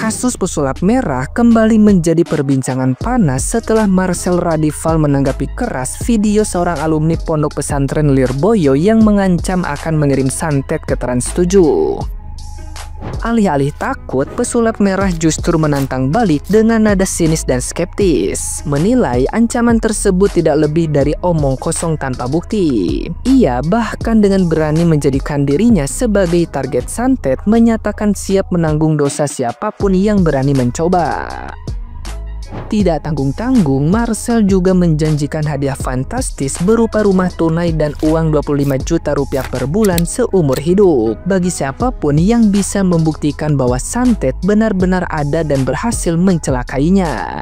Kasus pesulap merah kembali menjadi perbincangan panas setelah Marcel Radival menanggapi keras video seorang alumni pondok pesantren Lirboyo yang mengancam akan mengirim santet ke Trans 7. Alih-alih takut, pesulap merah justru menantang balik dengan nada sinis dan skeptis, menilai ancaman tersebut tidak lebih dari omong kosong tanpa bukti. Ia bahkan dengan berani menjadikan dirinya sebagai target santet, menyatakan siap menanggung dosa siapapun yang berani mencoba. Tidak tanggung-tanggung, Marcel juga menjanjikan hadiah fantastis berupa rumah tunai dan uang 25 juta rupiah per bulan seumur hidup bagi siapapun yang bisa membuktikan bahwa santet benar-benar ada dan berhasil mencelakainya.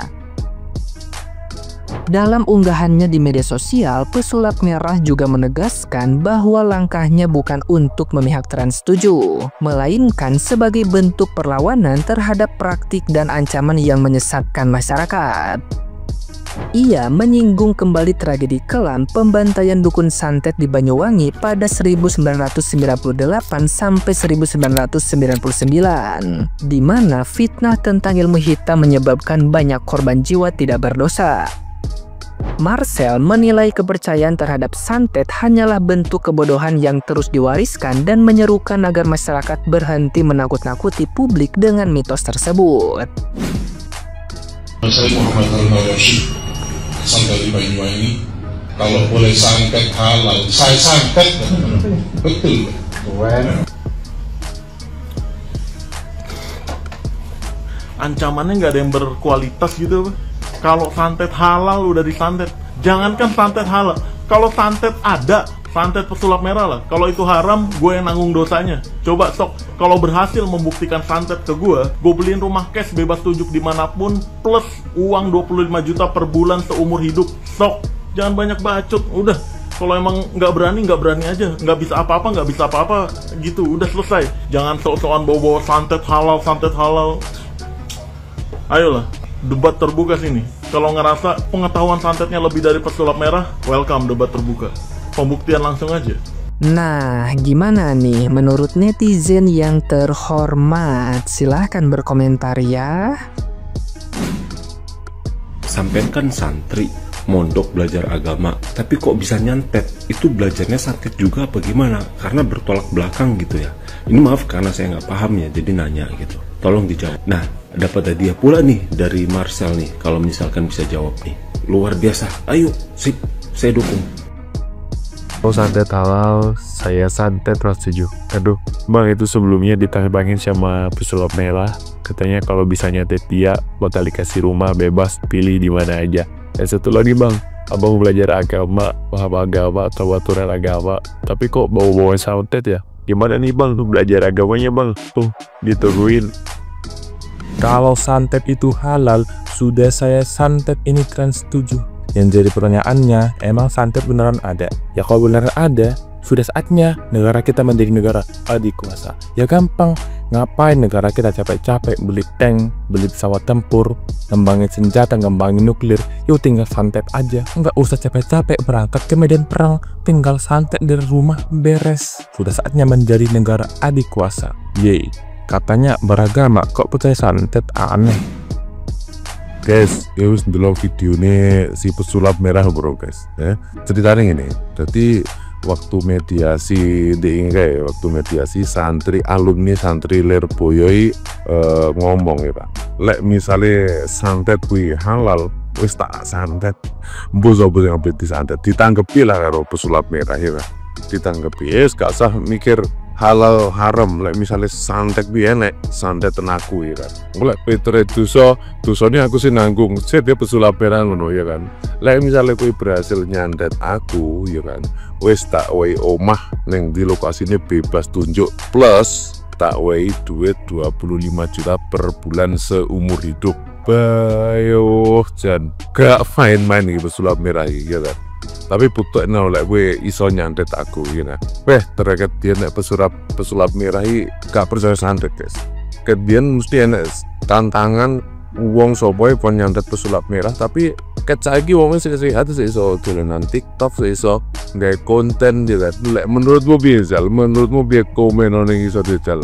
Dalam unggahannya di media sosial, pesulap merah juga menegaskan bahwa langkahnya bukan untuk memihak Trans 7, melainkan sebagai bentuk perlawanan terhadap praktik dan ancaman yang menyesatkan masyarakat. Ia menyinggung kembali tragedi kelam pembantaian dukun santet di Banyuwangi pada 1998 sampai 1999, di mana fitnah tentang ilmu hitam menyebabkan banyak korban jiwa tidak berdosa. Marcel menilai kepercayaan terhadap santet hanyalah bentuk kebodohan yang terus diwariskan dan menyerukan agar masyarakat berhenti menakut-nakuti publik dengan mitos tersebut. Saya Muhammad Al-Nawashi, asal dari Banyuwangi. Kalau boleh santet halal, saya santet. Betul. Ancamannya nggak ada yang berkualitas gitu, Pak. Kalau santet halal udah disantet, jangankan santet halal, kalau santet ada, santet pesulap merah lah, kalau itu haram, gue yang nanggung dosanya. Coba sok, kalau berhasil membuktikan santet ke gue beliin rumah cash bebas tunjuk dimanapun, plus uang 25 juta per bulan seumur hidup. Sok, jangan banyak bacot, udah. Kalau emang nggak berani aja, nggak bisa apa-apa gitu, udah selesai. Jangan sok-sokan bawa-bawa santet halal. Ayolah, debat terbuka sini. Kalau ngerasa pengetahuan santetnya lebih dari pesulap merah, welcome debat terbuka. Pembuktian langsung aja. Nah, gimana nih menurut netizen yang terhormat? Silahkan berkomentar ya. Sampean kan santri, mondok belajar agama, tapi kok bisa nyantet? Itu belajarnya santet juga apa gimana? Karena bertolak belakang gitu ya. Ini maaf karena saya nggak paham ya, jadi nanya gitu. Tolong dijawab. Nah, dapat hadiah pula nih dari Marcel nih, kalau misalkan bisa jawab nih. Luar biasa, ayo, sip, saya dukung. Kalau santet halal, saya santet Trans 7. Aduh, bang, itu sebelumnya ditambangin sama pesulap merah. Katanya kalau bisa nyantet dia, bakal dikasih rumah bebas, pilih di mana aja. Dan satu lagi bang, abang belajar agama, paham agama, tahu aturan agama, tapi kok bawa-bawa santet ya? Gimana nih bang, tuh belajar agamanya bang? Tuh, ditungguin. Kalau santet itu halal, sudah saya santet ini Trans 7. Yang jadi pertanyaannya, emang santet beneran ada? Ya kalau beneran ada, sudah saatnya negara kita menjadi negara adikuasa. Ya gampang, ngapain negara kita capek-capek beli tank, beli pesawat tempur, ngembangin senjata, ngembangin nuklir. Yuk tinggal santet aja, nggak usah capek-capek berangkat ke medan perang, tinggal santet dari rumah beres. Sudah saatnya menjadi negara adikuasa. Yeay. Katanya beragama, kok percaya santet? Aneh. Guys, wis ndelok videone si pesulap merah bro guys. Ceritanya gini. Jadi waktu mediasi santri alumni santri Lirboyo ngomong ya Pak. Lek misale santet kuwi halal, wis tak santet. Mbok sapa sing ambek disantet? Ditanggepi lah karo pesulap merah ya Pak. Ditanggepi. Gak usah mikir halal haram, lek misalnya santet biyen lek santet tenaku ya kan. Lek Petre dosane aku sih nanggung, set dia pesulap merah ngono ya kan. Lek misalnya kuwi berhasil nyantet aku ya kan, wis tak wehi omah ning di lokasinya bebas tunjuk plus tak wehi duit 25 juta per bulan seumur hidup. Bayo jan gak main-main iki pesulap merah iki ya kan. Tapi butuh lek gue iso nyantet aku gitu. Terkait dia nek pesulap merah gak percaya santet guys. Kemudian mesti enak tantangan wong sopoe pon nyantet pesulap merah, tapi ket saiki wong sing sehat iso dolanan TikTok, iso nggawe konten gitu. Lek menurutmu piye Zal? Menurutmu piye komen ning iso dijal?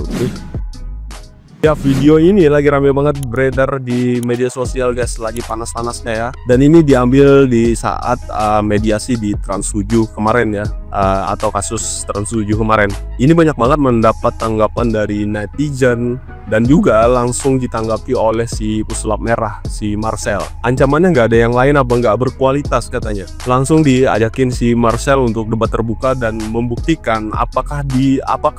Ya, video ini lagi rame banget beredar di media sosial guys, lagi panas-panasnya ya. Dan ini diambil di saat mediasi di Trans 7 kemarin ya, atau kasus Trans 7 kemarin. Ini banyak banget mendapat tanggapan dari netizen dan juga langsung ditanggapi oleh si pesulap merah, si Marcel. Ancamannya nggak ada yang lain apa nggak berkualitas katanya. Langsung diajakin si Marcel untuk debat terbuka dan membuktikan apakah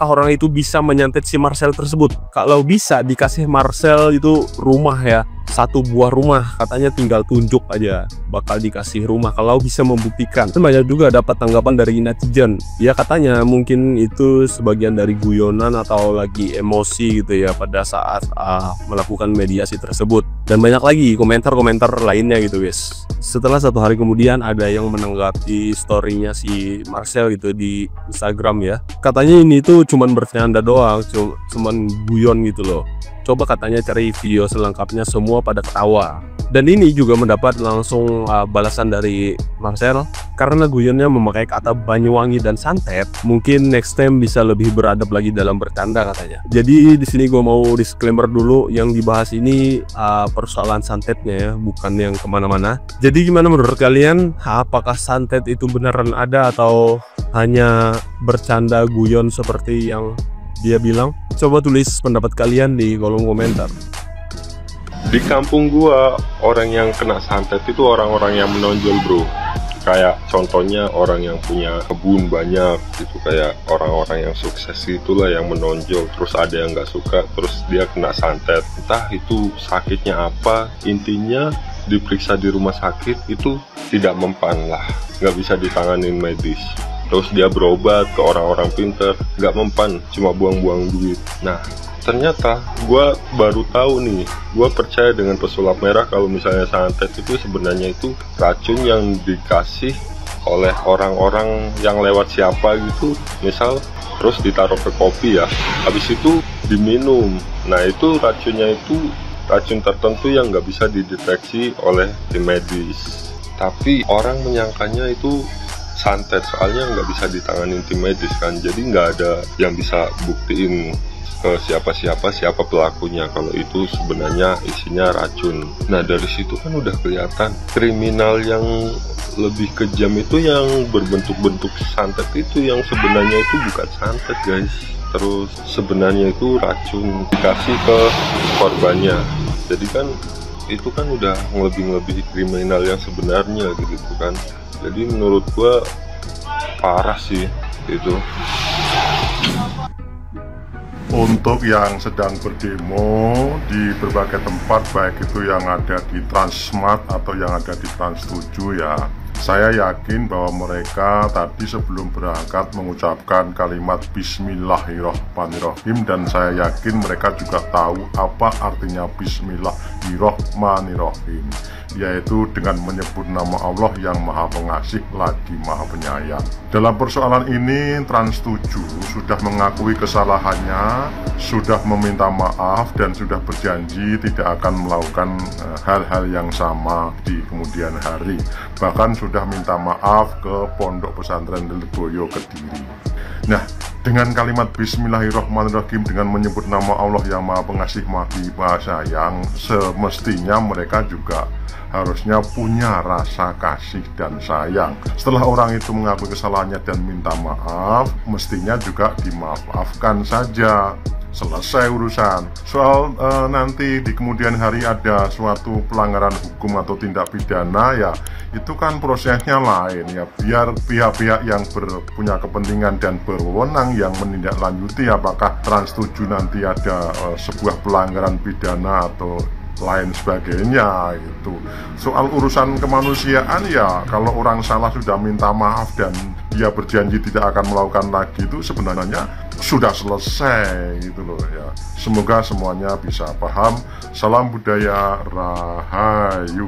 orang itu bisa menyantet si Marcel tersebut. Kalau bisa dikasih Marcel itu rumah ya, satu buah rumah, katanya tinggal tunjuk aja bakal dikasih rumah kalau bisa membuktikan. Dan banyak juga dapat tanggapan dari netizen, ya katanya mungkin itu sebagian dari guyonan atau lagi emosi gitu ya pada saat melakukan mediasi tersebut. Dan banyak lagi komentar-komentar lainnya gitu guys. Setelah 1 hari kemudian ada yang menanggapi storynya si Marcel gitu di Instagram ya, katanya ini tuh cuman bercanda doang, cuman guyon gitu loh. Coba katanya cari video selengkapnya, semua pada ketawa. Dan ini juga mendapat langsung balasan dari Marcel, karena guyonnya memakai kata Banyuwangi dan santet, mungkin next time bisa lebih beradab lagi dalam bercanda katanya. Jadi di sini gue mau disclaimer dulu, yang dibahas ini persoalan santetnya ya, bukan yang kemana-mana. Jadi gimana menurut kalian? Apakah santet itu beneran ada atau hanya bercanda guyon seperti yang dia bilang? Coba tulis pendapat kalian di kolom komentar. Di kampung gua, orang yang kena santet itu orang-orang yang menonjol bro. Kayak contohnya orang yang punya kebun banyak gitu, kayak orang-orang yang sukses itulah yang menonjol. Terus ada yang nggak suka, terus dia kena santet. Entah itu sakitnya apa, intinya diperiksa di rumah sakit itu tidak mempan lah, nggak bisa ditanganin medis. Terus dia berobat ke orang-orang pinter, nggak mempan, cuma buang-buang duit. Nah, ternyata gue baru tahu nih, gue percaya dengan pesulap merah kalau misalnya santet itu sebenarnya itu racun yang dikasih oleh orang-orang yang lewat siapa gitu, misal terus ditaruh ke kopi ya, habis itu diminum. Nah itu racunnya itu racun tertentu yang nggak bisa dideteksi oleh tim medis, tapi orang menyangkanya itu santet soalnya nggak bisa ditanganin tim medis kan, jadi nggak ada yang bisa buktiin ke siapa pelakunya kalau itu sebenarnya isinya racun. Nah dari situ kan udah kelihatan kriminal yang lebih kejam itu yang berbentuk-bentuk santet itu, yang sebenarnya itu bukan santet guys, terus sebenarnya itu racun dikasih ke korbannya. Jadi kan itu kan udah lebih kriminal yang sebenarnya gitu kan. Jadi menurut gua parah sih itu. Untuk yang sedang berdemo di berbagai tempat, baik itu yang ada di Transmart atau yang ada di Trans 7 ya, saya yakin bahwa mereka tadi sebelum berangkat mengucapkan kalimat Bismillahirrohmanirrohim, dan saya yakin mereka juga tahu apa artinya Bismillahirrohmanirrohim, yaitu dengan menyebut nama Allah yang Maha Pengasih lagi Maha Penyayang. Dalam persoalan ini Trans 7 sudah mengakui kesalahannya, sudah meminta maaf, dan sudah berjanji tidak akan melakukan hal-hal yang sama di kemudian hari. Bahkan sudah minta maaf ke Pondok Pesantren Lirboyo Kediri. Nah, dengan kalimat Bismillahirrohmanirrohim, dengan menyebut nama Allah yang Maha Pengasih Maha Sayang, semestinya mereka juga harusnya punya rasa kasih dan sayang. Setelah orang itu mengakui kesalahannya dan minta maaf, mestinya juga dimaafkan saja, selesai urusan. Soal nanti di kemudian hari ada suatu pelanggaran hukum atau tindak pidana ya, itu kan prosesnya lain ya, biar pihak-pihak yang punya kepentingan dan berwenang yang menindaklanjuti apakah Trans 7 nanti ada sebuah pelanggaran pidana atau lain sebagainya gitu. Soal urusan kemanusiaan ya, kalau orang salah sudah minta maaf dan dia berjanji tidak akan melakukan lagi, itu sebenarnya sudah selesai gitu loh ya. Semoga semuanya bisa paham. Salam budaya, Rahayu.